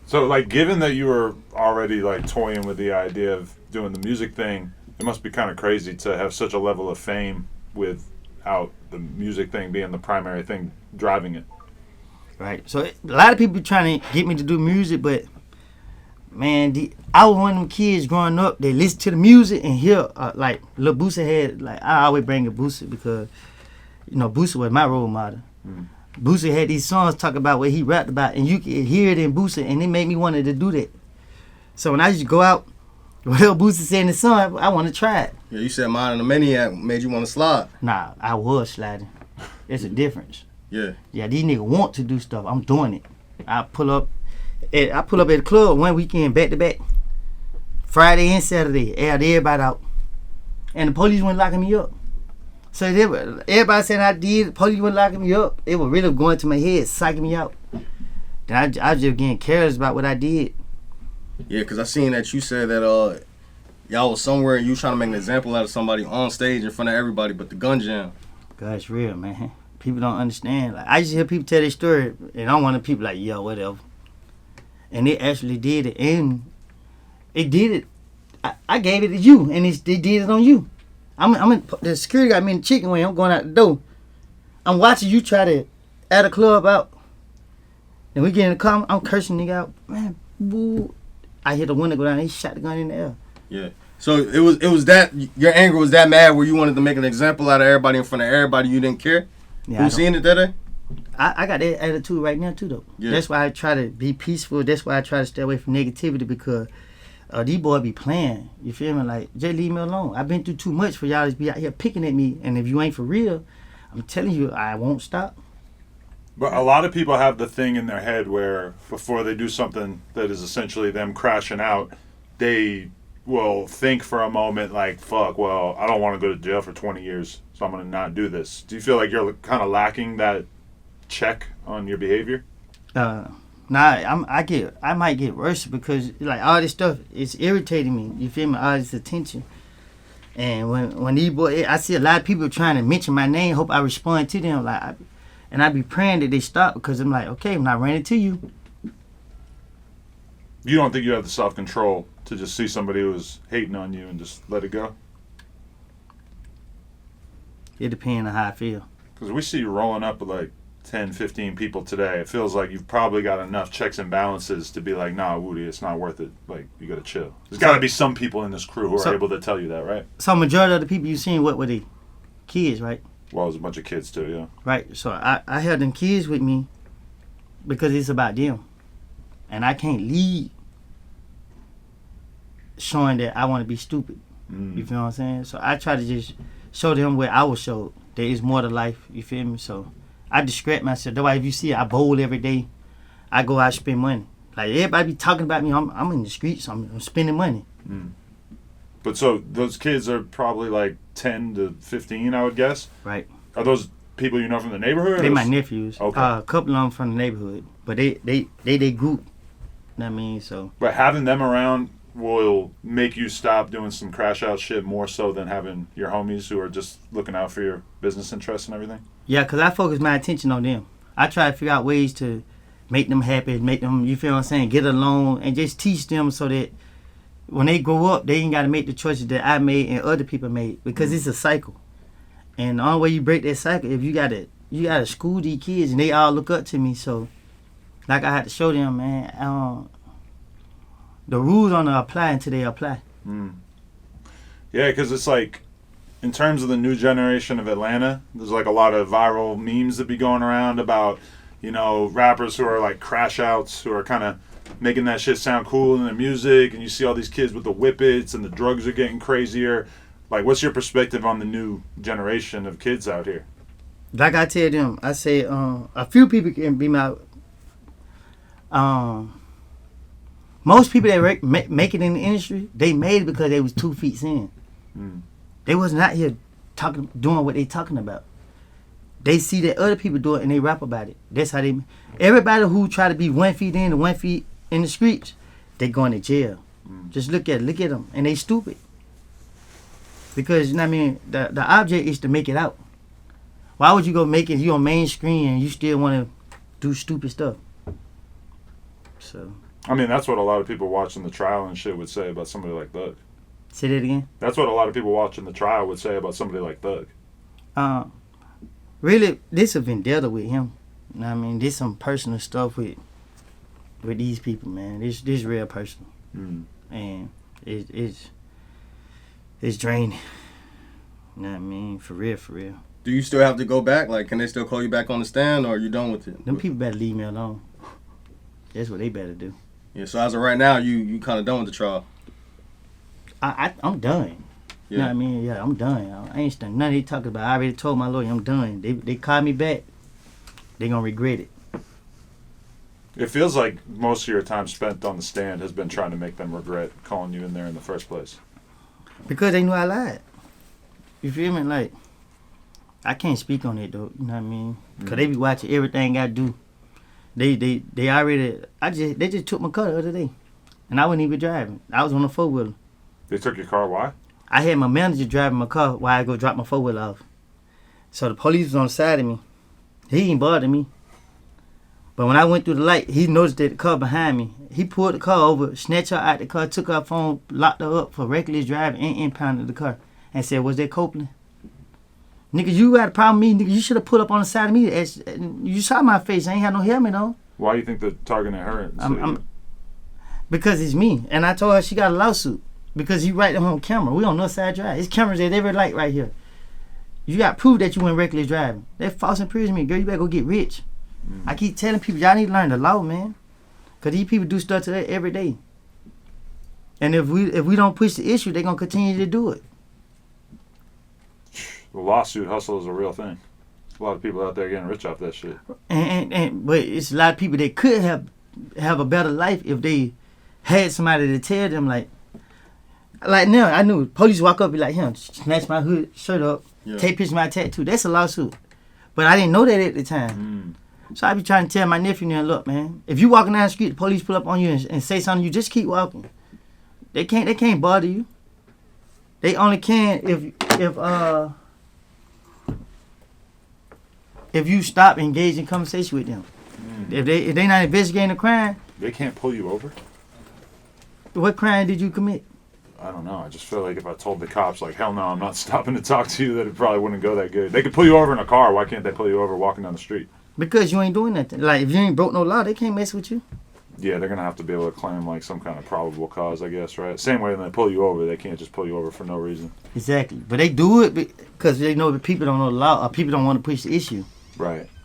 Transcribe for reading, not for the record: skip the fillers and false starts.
So, like, given that you were already like toying with the idea of doing the music thing, it must be kind of crazy to have such a level of fame without the music thing being the primary thing driving it. Right. So a lot of people trying to get me to do music, but man, I was one of them kids growing up. They listen to the music and hear like Lil Boosie had like I always bring a Boosie because Boosie was my role model. Mm. Boosie had these songs talk about what he rapped about, and you could hear it in Boosie, and it made me wanted to do that. So when I used to go out, whatever Boosie said in the song, I want to try it. Yeah, you said Mine and the Maniac made you want to slide. Nah, I was sliding. There's a difference. Yeah. Yeah, these niggas want to do stuff. I'm doing it. I pull up at the club one weekend back to back, Friday and Saturday. Had everybody out, and the police weren't locking me up. So everybody saying I did. The police weren't locking me up. It was really going to my head, psyching me out. Then I was just getting careless about what I did. Yeah, because I seen that you said that y'all was somewhere and you trying to make an example out of somebody on stage in front of everybody, but the gun jam. God, it's real, man. People don't understand. Like I used to hear people tell their story, and I'm one of the people like, yo, whatever. And they actually did it, and it did it. I gave it to you, and they did it on you. I'm in, the security got me in the chicken wing. I'm going out the door. I'm watching you try to add a club out. And we get in the car. I'm cursing nigga out. Man, boo. I hear the window go down. He shot the gun in the air. Yeah. So it was that your anger was that mad where you wanted to make an example out of everybody in front of everybody. You didn't care. Yeah, Who seen it that day? I got that attitude right now too though. Yeah. That's why I try to be peaceful. That's why I try to stay away from negativity because these boys be playing. You feel me? Like just leave me alone. I've been through too much for y'all to be out here picking at me. And if you ain't for real, I'm telling you, I won't stop. But a lot of people have the thing in their head where before they do something that is essentially them crashing out, they will think for a moment like, fuck, well, I don't want to go to jail for 20 years, so I'm going to not do this. Do you feel like you're kind of lacking that check on your behavior? I might get worse because like all this stuff is irritating me. You feel me? All this attention. And when these boys, I see a lot of people trying to mention my name, hope I respond to them. And I be praying that they stop because I'm like, okay, I'm not running to you. You don't think you have the self-control to just see somebody who's hating on you and just let it go? It depends on how I feel. Because we see you rolling up with like 10, 15 people today. It feels like you've probably got enough checks and balances to be like, nah, Woody, it's not worth it. Like, you got to chill. There's got to be some people in this crew who are able to tell you that, right? So majority of the people you seen, what were they? Kids, right? Well, there's a bunch of kids too, yeah. Right. So I had them kids with me because it's about them. And I can't lead showing that I want to be stupid. You feel what I'm saying? So I try to just show them where I was showed. There is more to life. You feel me? So I distract myself. That's why if you see I bowl every day, I go out spend money. Like everybody be talking about me. I'm in the streets. I'm spending money. But so those kids are probably like 10 to 15, I would guess. Right. Are those people you know from the neighborhood? They my nephews. Okay. A couple of them from the neighborhood, but they group. You know what I mean? So. But having them around will make you stop doing some crash out shit more so than having your homies who are just looking out for your business interests and everything? Yeah, because I focus my attention on them. I try to figure out ways to make them happy, make them, you feel what I'm saying, get along, and just teach them so that when they grow up, they ain't got to make the choices that I made and other people made because it's a cycle. And the only way you break that cycle, if you got to school these kids and they all look up to me. So, like I had to show them, man, the rules don't apply until they apply. Yeah, because it's like, in terms of the new generation of Atlanta, there's like a lot of viral memes that be going around about, you know, rappers who are like crash outs, who are kind of making that shit sound cool in their music, and you see all these kids with the whippets and the drugs are getting crazier. Like, what's your perspective on the new generation of kids out here? Like I tell them, I say a few people can be my most people that make it in the industry, they made it because they was 2 feet in. They wasn't out here doing what they talking about. They see that other people do it and they rap about it. That's how they. Everybody who try to be 1 feet in and 1 feet in the streets, they going to jail. Just look at them, and they stupid. Because you know what I mean, the object is to make it out. Why would you go make it? You on main screen and you still want to do stupid stuff. So. I mean, that's what a lot of people watching the trial and shit would say about somebody like Thug. Say that again. That's what a lot of people watching the trial would say about somebody like Thug. Really, this a vendetta with him. You know what I mean? This some personal stuff with these people, man. This real personal. And it's draining. You know what I mean? For real, for real. Do you still have to go back? Like, can they still call you back on the stand, or are you done with it? Them people better leave me alone. That's what they better do. Yeah, so as of right now, you kind of done with the trial. I'm done. You know what I mean? Yeah, I'm done. I ain't studying nothing they talking about. I already told my lawyer I'm done. They call me back. They gonna regret it. It feels like most of your time spent on the stand has been trying to make them regret calling you in there in the first place. Because they knew I lied. You feel me? Like, I can't speak on it though. You know what I mean? Because they be watching everything I do. They already. They just took my car the other day, and I wasn't even driving. I was on a 4-wheeler. They took your car. Why? I had my manager driving my car while I go drop my 4-wheeler off. So the police was on the side of me. He ain't bothered me. But when I went through the light, he noticed that the car behind me. He pulled the car over, snatched her out the car, took her phone, locked her up for reckless driving, and impounded the car. And said, was that Copeland? Nigga, you got a problem with me. Nigga, you should have pulled up on the side of me. You saw my face. I ain't had no helmet on. Why do you think they're targeting her? Because it's me. And I told her she got a lawsuit. Because he right on camera. We on Northside Drive. It's cameras at every light right here. You got proof that you went reckless driving. That false imprisonment, girl, you better go get rich. I keep telling people, y'all need to learn the law, man. Because these people do stuff to that every day. And if we don't push the issue, they're going to continue to do it. The lawsuit hustle is a real thing. There's a lot of people out there getting rich off that shit. But it's a lot of people that could have a better life if they had somebody to tell them, like now, I knew police walk up and be like, him, snatch my hood shirt up, take pictures of my tattoo. That's a lawsuit. But I didn't know that at the time. So I be trying to tell my nephew now, look, man, if you walking down the street, the police pull up on you and say something, you just keep walking. They can't bother you. They only can if you stop engaging in conversation with them. If they not investigating a crime, they can't pull you over. What crime did you commit? I don't know. I just feel like if I told the cops, like, hell no, I'm not stopping to talk to you, that it probably wouldn't go that good. They could pull you over in a car. Why can't they pull you over walking down the street? Because you ain't doing nothing. Like, if you ain't broke no law, they can't mess with you. Yeah, they're going to have to be able to claim, like, some kind of probable cause, I guess, right? Same way when they pull you over, they can't just pull you over for no reason. Exactly. But they do it because they know that people don't know the law or people don't want to push the issue. Right.